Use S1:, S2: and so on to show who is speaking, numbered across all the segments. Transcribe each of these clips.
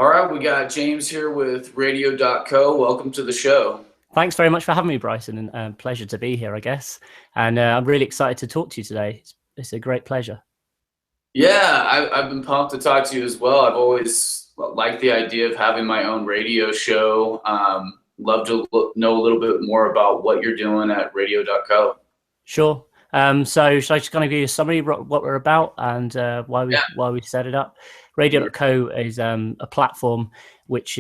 S1: All right, we got James here with Radio.co. Welcome to the show.
S2: Thanks very much for having me, Bryson, and pleasure to be here, I guess. And I'm really excited to talk to you today. It's a great pleasure.
S1: Yeah, I've been pumped to talk to you as well. I've always liked the idea of having my own radio show. Love to know a little bit more about what you're doing at Radio.co.
S2: Sure. So should I just kind of give you a summary of what we're about and why we set it up? Radio.co is a platform which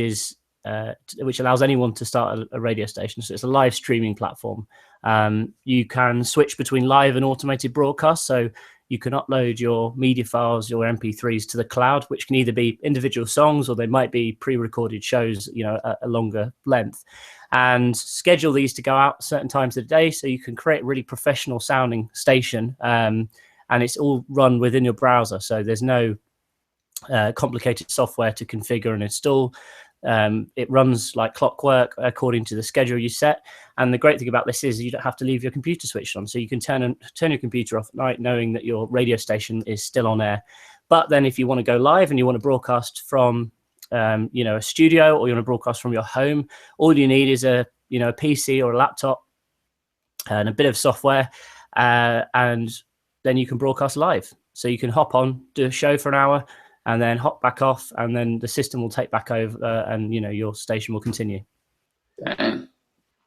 S2: allows anyone to start a radio station. So it's a live streaming platform. You can switch between live and automated broadcasts. So you can upload your media files, your MP3s to the cloud, which can either be individual songs or they might be pre-recorded shows, a longer length, and schedule these to go out certain times of the day. So you can create a really professional sounding station, and it's all run within your browser. So there's no complicated software to configure and install. It runs like clockwork according to the schedule you set. And the great thing about this is you don't have to leave your computer switched on. So you can turn your computer off at night knowing that your radio station is still on air. But then if you want to go live and you want to broadcast from a studio, or you want to broadcast from your home, all you need is a PC or a laptop and a bit of software, and then you can broadcast live. So you can hop on, do a show for an hour, and then hop back off, and then the system will take back over, and your station will continue.
S1: Dang.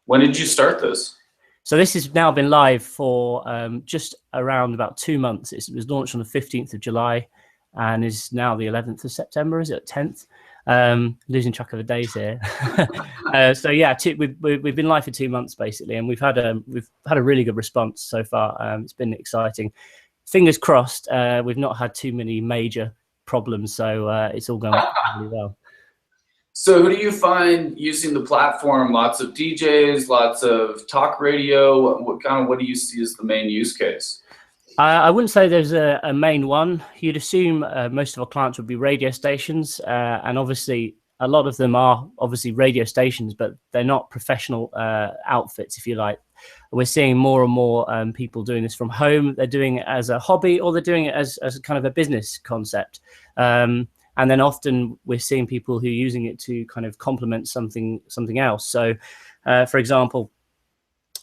S1: When did you start this?
S2: So this has now been live for just around about 2 months. It was launched on the 15th of July and is now the 11th of September. Is it 10th? Losing track of the days here. So yeah, we've been live for 2 months basically, and we've had a really good response so far. It's been exciting. Fingers crossed. We've not had too many major problems, so it's all going really well.
S1: So who do you find using the platform? Lots of DJs, lots of talk radio. What do you see as the main use case?
S2: I wouldn't say there's a main one. You'd assume most of our clients would be radio stations, and obviously a lot of them are obviously radio stations, but they're not professional outfits, if you like. We're seeing more and more people doing this from home. They're doing it as a hobby, or they're doing it as a kind of a business concept. And then often we're seeing people who are using it to kind of complement something else. So, for example,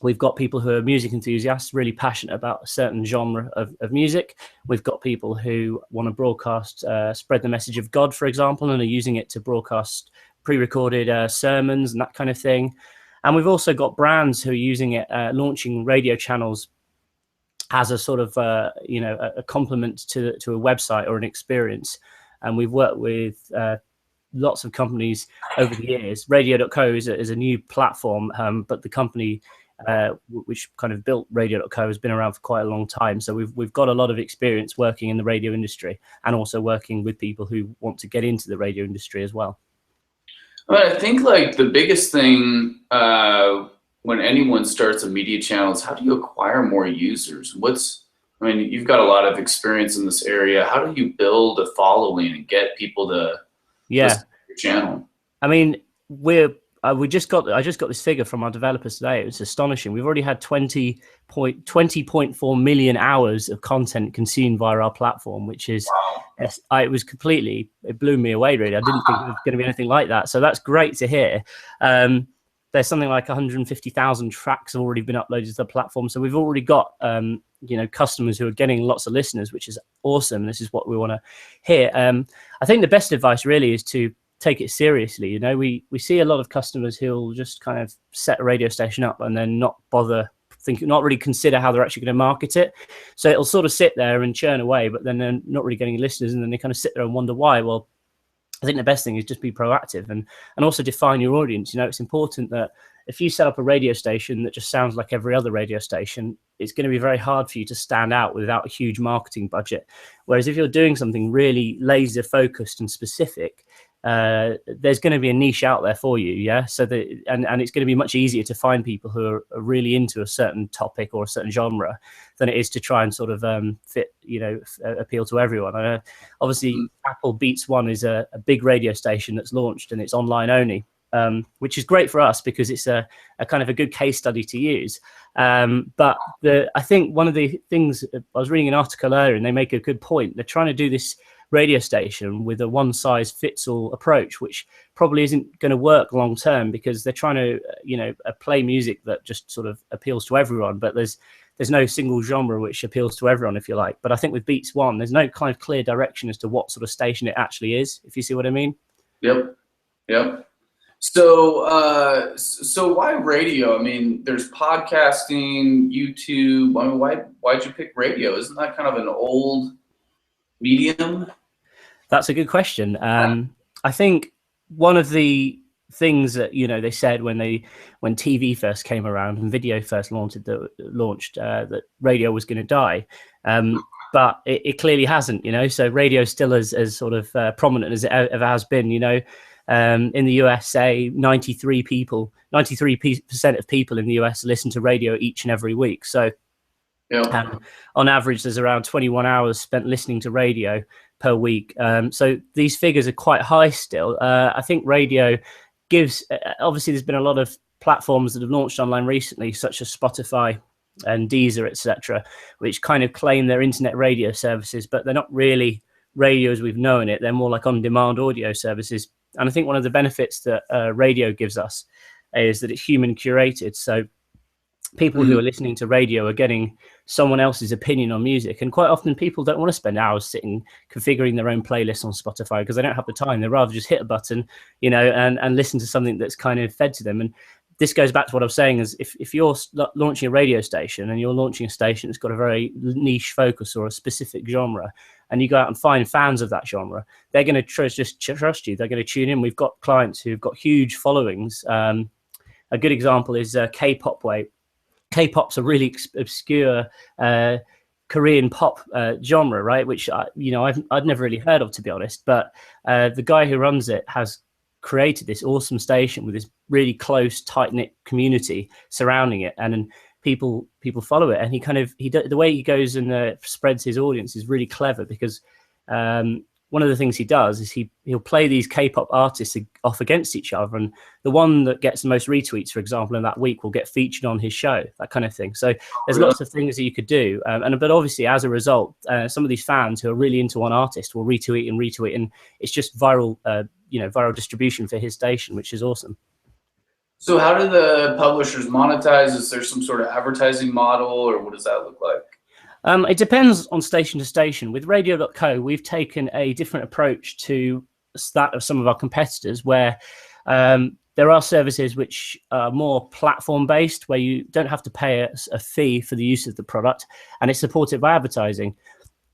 S2: we've got people who are music enthusiasts, really passionate about a certain genre of music. We've got people who want to broadcast, spread the message of God, for example, and are using it to broadcast pre-recorded sermons and that kind of thing. And we've also got brands who are using it, launching radio channels as a sort of, a complement to a website or an experience. And we've worked with lots of companies over the years. Radio.co is a new platform, but the company which kind of built Radio.co has been around for quite a long time. So we've got a lot of experience working in the radio industry, and also working with people who want to get into the radio industry as well.
S1: Well, I think like the biggest thing when anyone starts a media channel is, how do you acquire more users? You've got a lot of experience in this area. How do you build a following and get people to listen to your channel?
S2: I mean, I just got this figure from our developers today. It was astonishing. We've already had 20.4 million hours of content consumed via our platform, which is, it blew me away really. I didn't think it was going to be anything like that. So that's great to hear. There's something like 150,000 tracks have already been uploaded to the platform. So we've already got, customers who are getting lots of listeners, which is awesome. This is what we want to hear. I think the best advice really is to take it seriously. We see a lot of customers who'll just kind of set a radio station up and then not really consider how they're actually going to market it. So it'll sort of sit there and churn away, but then they're not really getting listeners, and then they kind of sit there and wonder why. Well, I think the best thing is just be proactive and also define your audience. It's important that if you set up a radio station that just sounds like every other radio station, it's going to be very hard for you to stand out without a huge marketing budget. Whereas if you're doing something really laser focused and specific, there's going to be a niche out there for you. Yeah. So and it's going to be much easier to find people who are really into a certain topic or a certain genre than it is to try and sort of appeal to everyone. Obviously Apple Beats One is a big radio station that's launched, and it's online only. Which is great for us because it's a kind of a good case study to use. But I think one of the things, I was reading an article earlier, and they make a good point. They're trying to do this radio station with a one-size-fits-all approach, which probably isn't going to work long term, because they're trying to, play music that just sort of appeals to everyone. But there's no single genre which appeals to everyone, if you like. But I think with Beats One, there's no kind of clear direction as to what sort of station it actually is, if you see what I mean.
S1: Yep. So, so why radio? I mean, there's podcasting, YouTube. I mean, why'd you pick radio? Isn't that kind of an old medium?
S2: That's a good question. I think one of the things that they said when TV first came around and video first launched that radio was going to die, but it clearly hasn't. So radio is still as sort of prominent as it ever has been. In the USA, 93% of people in the US listen to radio each and every week. So on average, there's around 21 hours spent listening to radio per week. So these figures are quite high still. I think radio gives, obviously there's been a lot of platforms that have launched online recently, such as Spotify and Deezer, etc., which kind of claim they're internet radio services, but they're not really radio as we've known it. They're more like on-demand audio services. And I think one of the benefits that radio gives us is that it's human curated. So people who are listening to radio are getting someone else's opinion on music. And quite often people don't want to spend hours sitting configuring their own playlists on Spotify because they don't have the time. They'd rather just hit a button, and listen to something that's kind of fed to them. And this goes back to what I was saying, is if you're launching a radio station and you're launching a station that's got a very niche focus or a specific genre, and you go out and find fans of that genre, they're going to just trust you. They're going to tune in. We've got clients who've got huge followings. A good example is K-pop Way. K-pop's a really obscure Korean pop genre, right? Which I'd never really heard of, to be honest. But the guy who runs it has created this awesome station with this really close, tight-knit community surrounding it, and people follow it. And the way he goes and spreads his audience is really clever, because one of the things he does is he'll play these K-pop artists off against each other, and the one that gets the most retweets, for example, in that week will get featured on his show, that kind of thing. So there's lots of things that you could do, but obviously as a result, some of these fans who are really into one artist will retweet, and it's just viral distribution for his station, which is awesome.
S1: So how do the publishers monetize? Is there some sort of advertising model, or what does that look like?
S2: It depends on station to station. With Radio.co, we've taken a different approach to that of some of our competitors, where there are services which are more platform-based, where you don't have to pay a fee for the use of the product, and it's supported by advertising.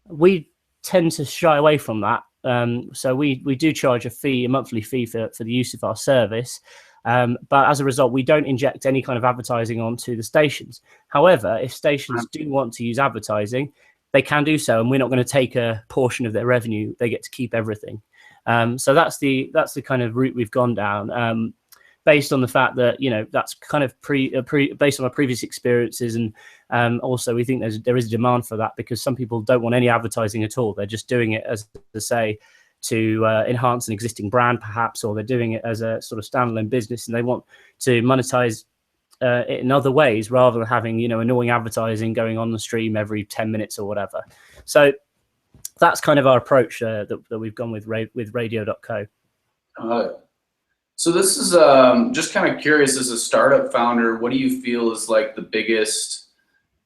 S2: We tend to shy away from that. So we do charge a monthly fee for the use of our service. But as a result, we don't inject any kind of advertising onto the stations. However, if stations do want to use advertising, they can do so, and we're not going to take a portion of their revenue. They get to keep everything. So that's the kind of route we've gone down, based on the fact that that's kind of based on our previous experiences, and also we think there is a demand for that, because some people don't want any advertising at all. They're just doing it as to say, to enhance an existing brand perhaps, or they're doing it as a sort of standalone business, and they want to monetize it in other ways rather than having annoying advertising going on the stream every 10 minutes or whatever. So that's kind of our approach that we've gone with Radio.co.
S1: So this is just kind of curious, as a startup founder, what do you feel is like the biggest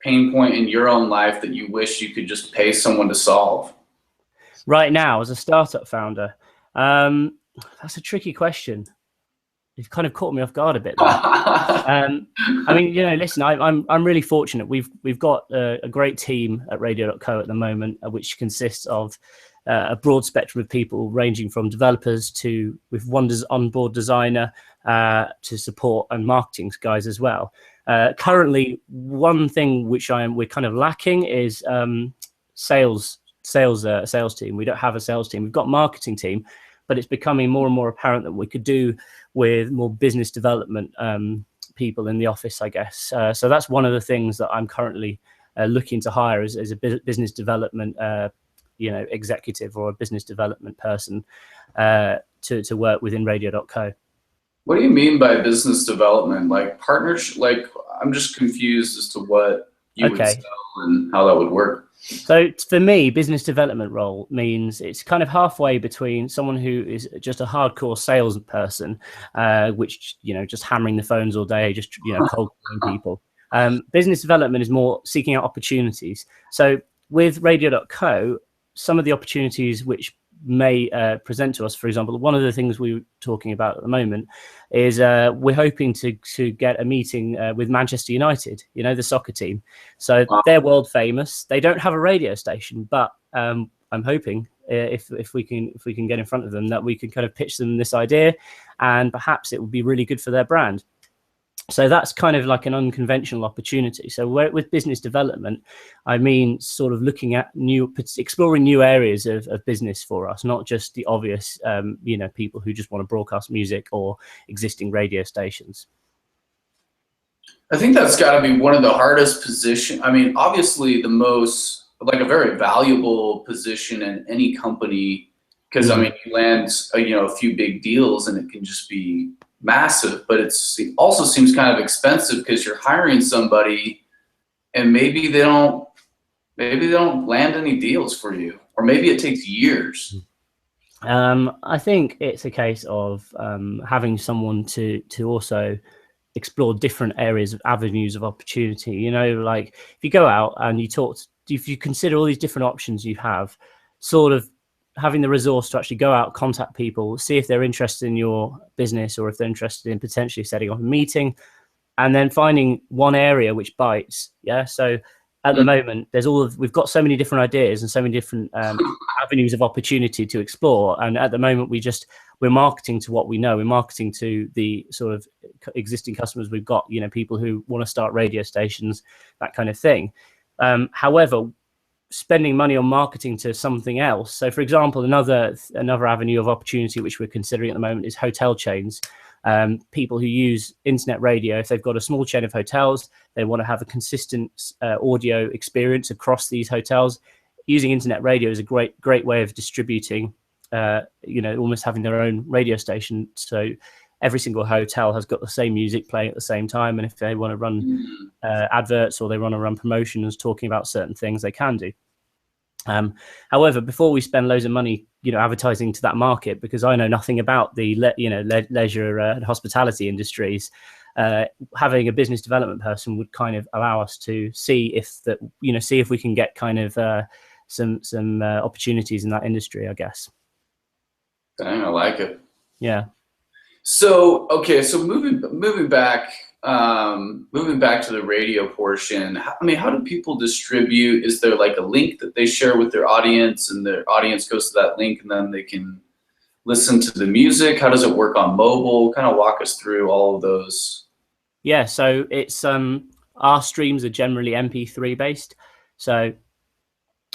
S1: pain point in your own life that you wish you could just pay someone to solve?
S2: Right now, as a startup founder, that's a tricky question. You've kind of caught me off guard a bit there. I mean, listen, I'm really fortunate. We've got a great team at Radio.co at the moment, which consists of a broad spectrum of people, ranging from developers with one onboard designer to support and marketing guys as well. Currently, one thing which we're kind of lacking is sales team. We don't have a sales team. We've got a marketing team, but it's becoming more and more apparent that we could do with more business development people in the office, I guess. So that's one of the things that I'm currently looking to hire as a business development executive or a business development person to work within Radio.co.
S1: What do you mean by business development? Like partnership? Like, I'm just confused as to what you would sell and how that would work.
S2: So for me, business development role means it's kind of halfway between someone who is just a hardcore salesperson, which, just hammering the phones all day, just, cold calling people. Business development is more seeking out opportunities. So with Radio.co, some of the opportunities which may present to us, for example, one of the things we're talking about at the moment is we're hoping to get a meeting with Manchester United, the soccer team. So they're world famous. They don't have a radio station, but I'm hoping if we can get in front of them, that we can kind of pitch them this idea, and perhaps it would be really good for their brand. So that's kind of like an unconventional opportunity. So with business development, I mean, sort of looking at exploring new areas of business for us, not just the obvious, people who just want to broadcast music or existing radio stations.
S1: I think that's got to be one of the hardest positions. I mean, obviously the most, like, a very valuable position in any company, because I mean, you land, a few big deals and it can just be massive, but it also seems kind of expensive because you're hiring somebody and maybe they don't land any deals for you, or maybe it takes years.
S2: I think it's a case of having someone to also explore different areas of avenues of opportunity. Like if you go out and if you consider all these different options you have, sort of having the resource to actually go out, contact people, see if they're interested in your business or if they're interested in potentially setting up a meeting, and then finding one area which bites. Yeah. So at the moment, we've got so many different ideas and so many different avenues of opportunity to explore. And at the moment, we're marketing to what we know. We're marketing to the sort of existing customers we've got, people who want to start radio stations, that kind of thing. However, spending money on marketing to something else. So for example, another avenue of opportunity which we're considering at the moment is hotel chains. People who use internet radio, if they've got a small chain of hotels, they want to have a consistent audio experience across these hotels. Using internet radio is a great way of distributing, almost having their own radio station. So every single hotel has got the same music playing at the same time. And if they want to run adverts or they want to run promotions talking about certain things, they can do. However, before we spend loads of money, advertising to that market, because I know nothing about the leisure and hospitality industries, having a business development person would kind of allow us to see if we can get kind of some opportunities in that industry, I guess.
S1: Dang, I like it.
S2: Yeah.
S1: So okay, so moving back to the radio portion. How do people distribute? Is there like a link that they share with their audience, and their audience goes to that link, and then they can listen to the music? How does it work on mobile? Kind of walk us through all of those.
S2: Yeah, so it's our streams are generally MP3 based. So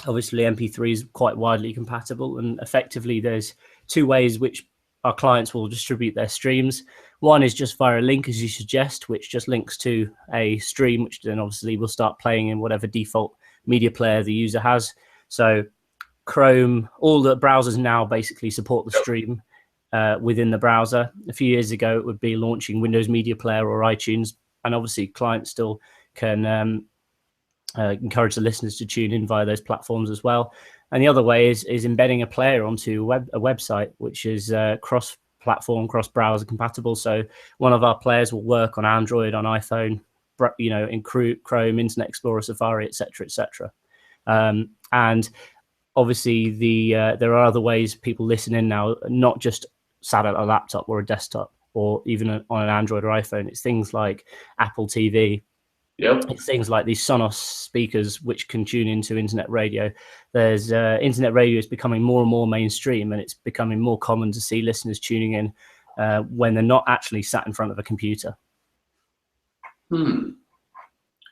S2: obviously MP3 is quite widely compatible, and effectively there's two ways which our clients will distribute their streams. One is just via a link, as you suggest, which just links to a stream, which then obviously will start playing in whatever default media player the user has. So Chrome, all the browsers now basically support the stream within the browser. A few years ago, it would be launching Windows Media Player or iTunes, and obviously clients still can encourage the listeners to tune in via those platforms as well. And the other way is embedding a player onto a website, which is cross-platform, cross-browser compatible. So one of our players will work on Android, on iPhone, in Chrome, Internet Explorer, Safari, etc., etc. And obviously, there are other ways people listen in now, not just sat at a laptop or a desktop, or even on an Android or iPhone. It's things like Apple TV.
S1: Yep.
S2: It's things like these Sonos speakers which can tune into internet radio. There's internet radio is becoming more and more mainstream, and it's becoming more common to see listeners tuning in when they're not actually sat in front of a computer.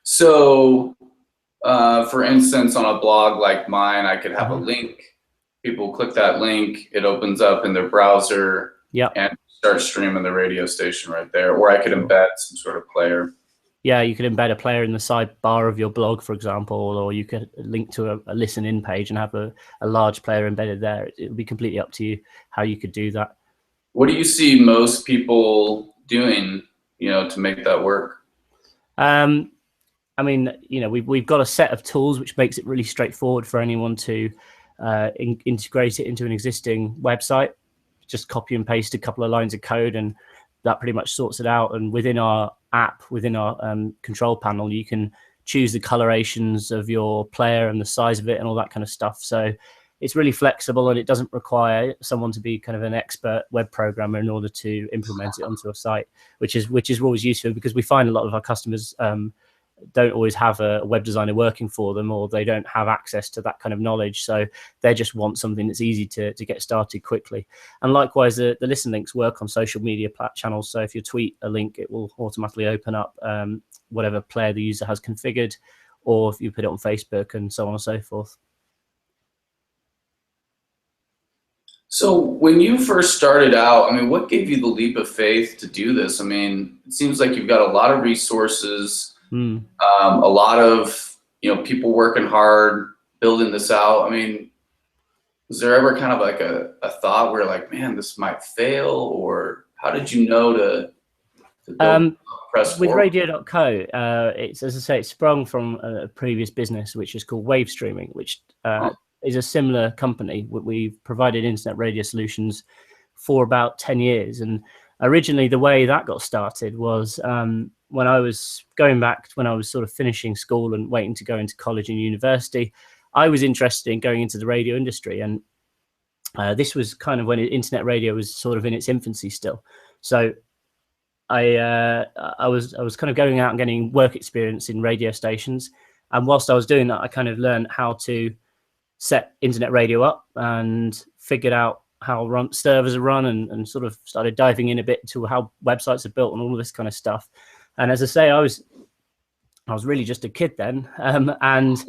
S1: So, for instance, on a blog like mine, I could have a link. People click that link, it opens up in their browser, and start streaming the radio station right there. Or I could embed some sort of player.
S2: Yeah, you could embed a player in the sidebar of your blog, for example, or you could link to a listen-in page and have a large player embedded there. It would be completely up to you how you could do that.
S1: What do you see most people doing, to make that work?
S2: I mean, we've got a set of tools which makes it really straightforward for anyone to integrate it into an existing website. Just copy and paste a couple of lines of code, and that pretty much sorts it out. And within our app, within our control panel, you can choose the colorations of your player and the size of it and all that kind of stuff. So it's really flexible, and it doesn't require someone to be kind of an expert web programmer in order to implement it onto a site, which is always useful, because we find a lot of our customers don't always have a web designer working for them, or they don't have access to that kind of knowledge. So they just want something that's easy to get started quickly. And likewise, the listen links work on social media channels. So if you tweet a link, it will automatically open up whatever player the user has configured, or if you put it on Facebook, and so on and so forth.
S1: So when you first started out, I mean, what gave you the leap of faith to do this? I mean, it seems like you've got a lot of resources, a lot of people working hard, building this out. I mean, was there ever kind of like a thought where like, man, this might fail, or how did you know to press
S2: with
S1: forward?
S2: Radio.co, it's, as I say, it sprung from a previous business which is called Wave Streaming, which is a similar company. We've provided internet radio solutions for about 10 years. And originally the way that got started was when I was sort of finishing school and waiting to go into college and university, I was interested in going into the radio industry. And this was kind of when internet radio was sort of in its infancy still. So I was kind of going out and getting work experience in radio stations. And whilst I was doing that, I kind of learned how to set internet radio up and figured out how servers are run, and sort of started diving in a bit to how websites are built and all of this kind of stuff. And as I say, I was really just a kid then, and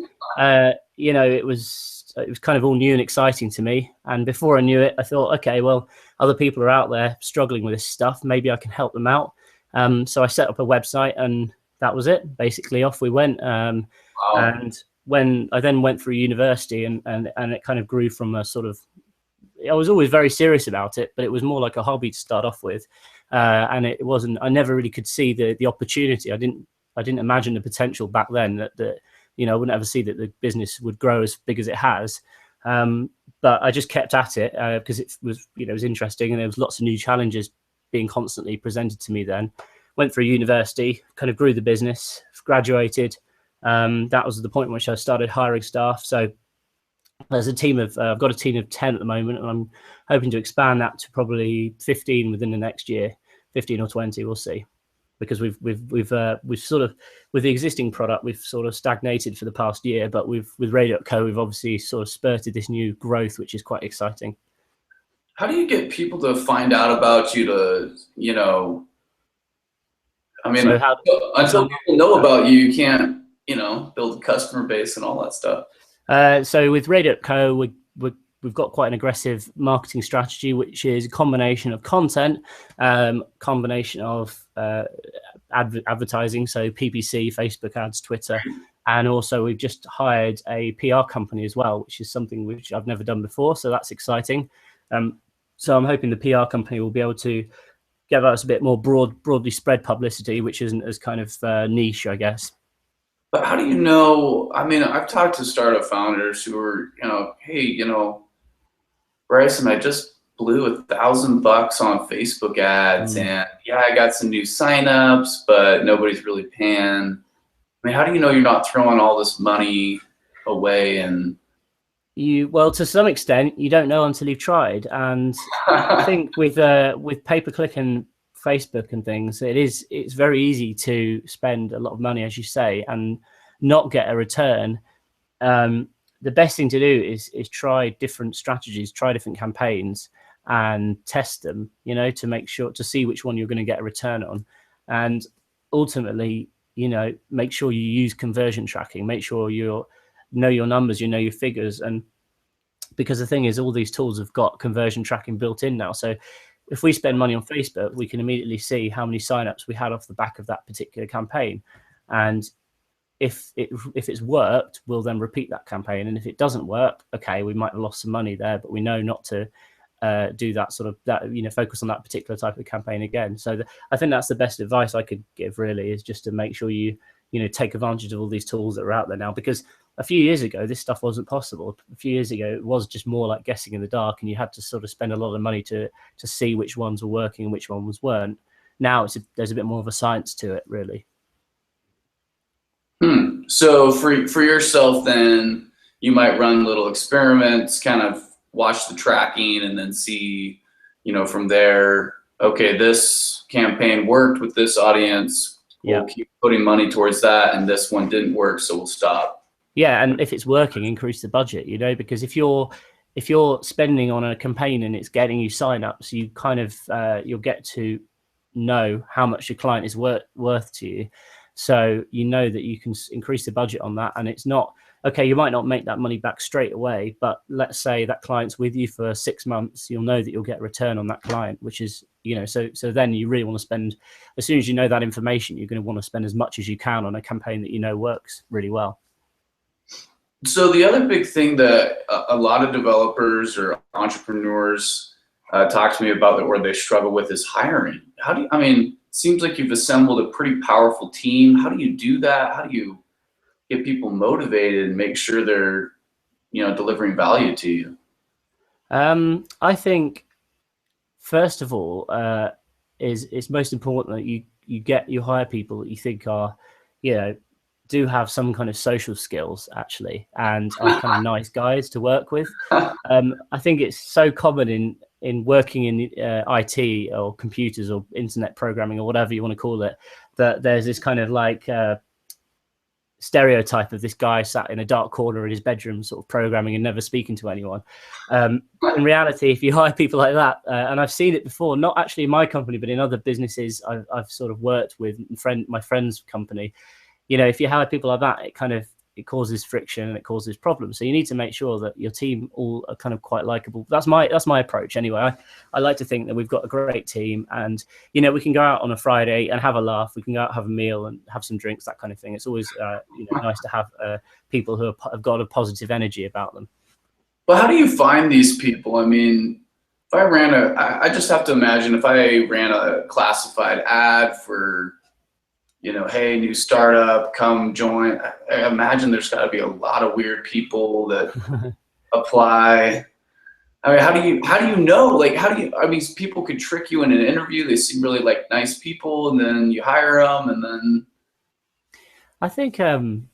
S2: it was kind of all new and exciting to me. And before I knew it, I thought, okay, well, other people are out there struggling with this stuff. Maybe I can help them out. So I set up a website, and that was it. Basically, off we went.
S1: Wow.
S2: And when I then went through university, and it kind of grew from a sort of, I was always very serious about it, but it was more like a hobby to start off with. And it wasn't, I never really could see the opportunity. I didn't imagine the potential back then that I wouldn't ever see that the business would grow as big as it has. But I just kept at it because it was interesting, and there was lots of new challenges being constantly presented to me then. Went through university, kind of grew the business, graduated. That was the point in which I started hiring staff. So there's a team of, I've got a team of 10 at the moment, and I'm hoping to expand that to probably 15 within the next year, 15 or 20, we'll see. Because we've sort of, with the existing product, we've sort of stagnated for the past year, but with Radio.co, we've obviously sort of spurted this new growth, which is quite exciting.
S1: How do you get people to find out about you I mean, until people know about you, you can't, build a customer base and all that stuff.
S2: So with Radio.co, we've got quite an aggressive marketing strategy, which is a combination of content, combination of advertising, so PPC, Facebook ads, Twitter, and also we've just hired a PR company as well, which is something which I've never done before, so that's exciting. So I'm hoping the PR company will be able to give us a bit more broadly spread publicity, which isn't as kind of niche, I guess.
S1: But how do you know? I mean, I've talked to startup founders who are, hey, Bryson, I just blew $1,000 on Facebook ads, and yeah, I got some new signups, but nobody's really paying. I mean, how do you know you're not throwing all this money away? And
S2: well, to some extent, you don't know until you've tried. And I think with pay-per-click and Facebook and things, it's very easy to spend a lot of money, as you say, and not get a return. The best thing to do is try different strategies, try different campaigns, and test them, to make sure, to see which one you're going to get a return on. And ultimately, make sure you use conversion tracking, make sure you know your numbers, your figures. And because the thing is, all these tools have got conversion tracking built in now. So if we spend money on Facebook, we can immediately see how many signups we had off the back of that particular campaign. And if it's worked, we'll then repeat that campaign. And if it doesn't work, okay, we might have lost some money there, but we know not to do that sort of, focus on that particular type of campaign again. So I think that's the best advice I could give, really, is just to make sure you take advantage of all these tools that are out there now, because a few years ago this stuff wasn't possible. A few years ago it was just more like guessing in the dark, and you had to sort of spend a lot of money to see which ones were working and which ones weren't. Now there's a bit more of a science to it, really.
S1: So for yourself, then you might run little experiments, kind of watch the tracking, and then see, from there, okay, this campaign worked with this audience. We'll keep putting money towards that, and this one didn't work, so we'll stop.
S2: Yeah, and if it's working, increase the budget. Because if you're spending on a campaign and it's getting you signups, you kind of you'll get to know how much your client is worth to you. So that you can increase the budget on that, and it's not okay. You might not make that money back straight away, but let's say that client's with you for 6 months, you'll know that you'll get a return on that client, which is so then you really want to spend, as soon as you know that information, you're going to want to spend as much as you can on a campaign that works really well.
S1: So the other big thing that a lot of developers or entrepreneurs talk to me about, where they struggle with, is hiring. Seems like you've assembled a pretty powerful team. How do you do that? How do you get people motivated and make sure they're, delivering value to you?
S2: I think, first of all, it's most important that you hire people that you think are, do have some kind of social skills, actually, and are kind of nice guys to work with. I think it's so common in working in IT or computers or internet programming or whatever you want to call it, that there's this kind of like stereotype of this guy sat in a dark corner in his bedroom sort of programming and never speaking to anyone. In reality, if you hire people like that, and I've seen it before, not actually in my company, but in other businesses I've sort of worked with, my friend's company, if you hire people like that, it causes friction and it causes problems. So you need to make sure that your team all are kind of quite likable. That's my approach anyway. I like to think that we've got a great team, and we can go out on a Friday and have a laugh. We can go out, have a meal, and have some drinks, that kind of thing. It's always nice to have people who have got a positive energy about them.
S1: Well, how do you find these people? If I just have to imagine, if I ran a classified ad for, hey, new startup, come join. I imagine there's got to be a lot of weird people that apply. How do you know? People could trick you in an interview. They seem really like nice people, and then you hire them, and then.
S2: I think again,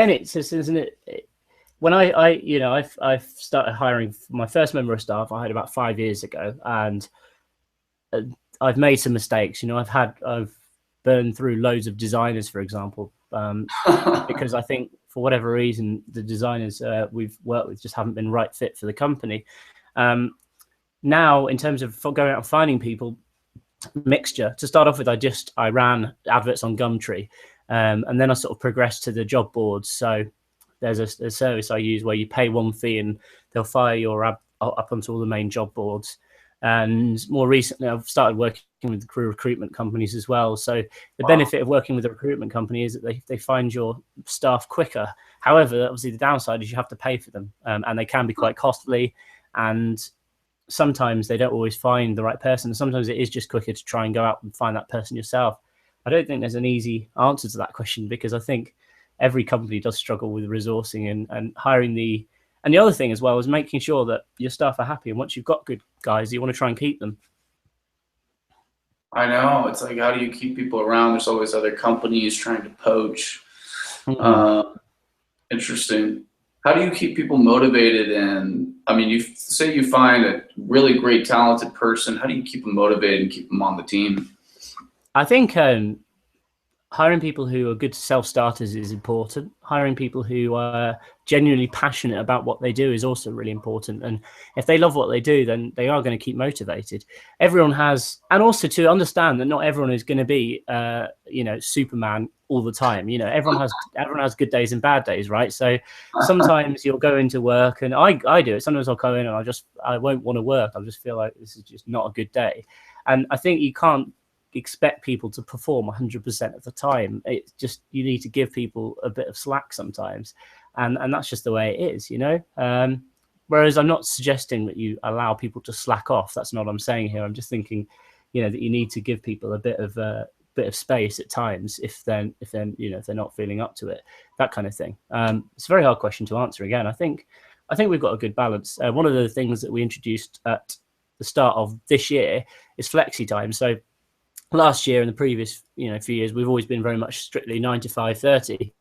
S2: it's just, isn't it? When I've started hiring my first member of staff, I had about 5 years ago, and I've made some mistakes. I've burned through loads of designers, for example, because I think for whatever reason the designers we've worked with just haven't been right fit for the company. Now, in terms of going out and finding people, mixture. To start off with, I ran adverts on Gumtree, and then I sort of progressed to the job boards. So there's a service I use where you pay one fee and they'll fire your ad up onto all the main job boards. And more recently, I've started working with recruitment companies as well. So the benefit of working with a recruitment company is that they find your staff quicker. However, obviously the downside is you have to pay for them, and they can be quite costly. And sometimes they don't always find the right person. Sometimes it is just quicker to try and go out and find that person yourself. I don't think there's an easy answer to that question, because I think every company does struggle with resourcing and hiring and the other thing as well is making sure that your staff are happy. And once you've got good guys, you want to try and keep them.
S1: I know. It's like, how do you keep people around? There's always other companies trying to poach. Mm-hmm. Interesting. How do you keep people motivated? And you say you find a really great, talented person. How do you keep them motivated and keep them on the team?
S2: I think hiring people who are good self-starters is important. Hiring people who are genuinely passionate about what they do is also really important. And if they love what they do, then they are going to keep motivated. Everyone has, and also to understand that not everyone is going to be, Superman all the time. Everyone has good days and bad days, right? So sometimes you'll go into work, and I do it. Sometimes I'll go in and I won't want to work. I'll just feel like this is just not a good day. And I think you can't expect people to perform 100% of the time. It's just, you need to give people a bit of slack sometimes, and that's just the way it is, whereas I'm not suggesting that you allow people to slack off. That's not what I'm saying here. I'm just thinking, that you need to give people a bit of bit of space at times if they're not feeling up to it, that kind of thing. It's a very hard question to answer. Again, I think we've got a good balance. One of the things that we introduced at the start of this year is flexi time. So last year and the previous few years, we've always been very much strictly 9 to 5:30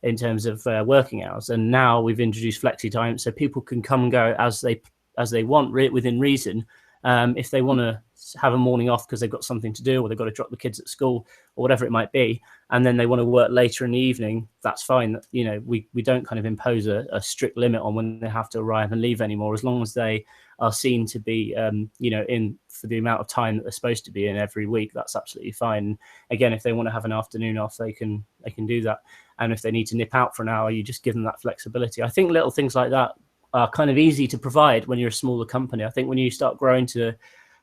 S2: in terms of working hours, and now we've introduced flexi time, so people can come and go as they want, within reason. If they want to have a morning off because they've got something to do, or they've got to drop the kids at school, or whatever it might be, and then they want to work later in the evening, that's fine. We don't kind of impose a strict limit on when they have to arrive and leave anymore, as long as they are seen to be in for the amount of time that they're supposed to be in every week. That's absolutely fine. Again, if they want to have an afternoon off, they can do that. And if they need to nip out for an hour, you just give them that flexibility. I think little things like that are kind of easy to provide when you're a smaller company. I think when you start growing to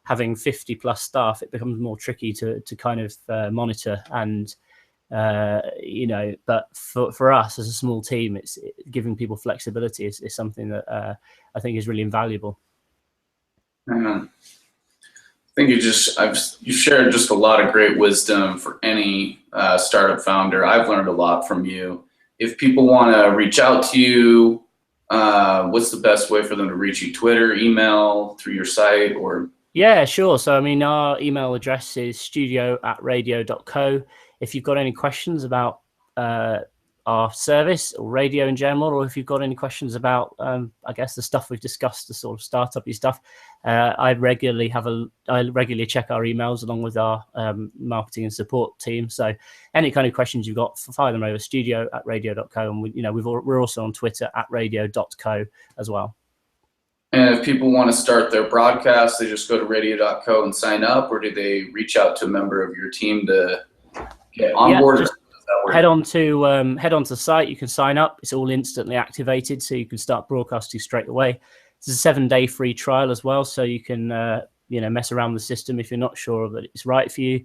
S2: having 50 plus staff, it becomes more tricky to kind of monitor. And but for us as a small team, it's giving people flexibility is something that I think is really invaluable.
S1: I think you shared just a lot of great wisdom for any startup founder. I've learned a lot from you. If people want to reach out to you, what's the best way for them to reach you? Twitter, email, through your site, or?
S2: Yeah, sure. So, our email address is studio@radio.co. If you've got any questions about our service or radio in general, or if you've got any questions about, I guess, the stuff we've discussed, the sort of startup-y stuff, I regularly check our emails along with our marketing and support team. So any kind of questions you've got, fire them over studio@radio.co. And we're also on Twitter @radio.co as well.
S1: And if people want to start their broadcast, they just go to Radio.co and sign up, or do they reach out to a member of your team to get on board?
S2: Just head on to the site. You can sign up. It's all instantly activated, so you can start broadcasting straight away. It's a 7-day free trial as well, so you can mess around with the system if you're not sure that it's right for you.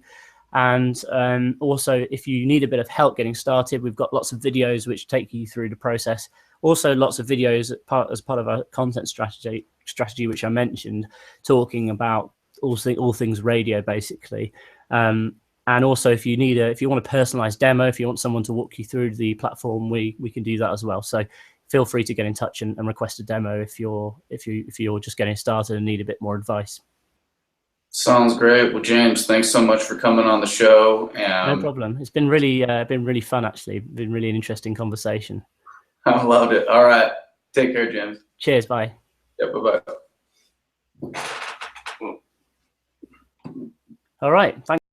S2: And also, if you need a bit of help getting started, we've got lots of videos which take you through the process. Also, lots of videos as part of our content strategy, which I mentioned, talking about all things radio, basically. And also, if you want a personalized demo, if you want someone to walk you through the platform, we can do that as well. So feel free to get in touch and request a demo if you're just getting started and need a bit more advice.
S1: Sounds great. Well, James, thanks so much for coming on the show.
S2: No problem. It's been really fun, actually. Been really an interesting conversation.
S1: I loved it. All right. Take care, James.
S2: Cheers. Bye.
S1: Yeah, bye-bye.
S2: All right. Thanks.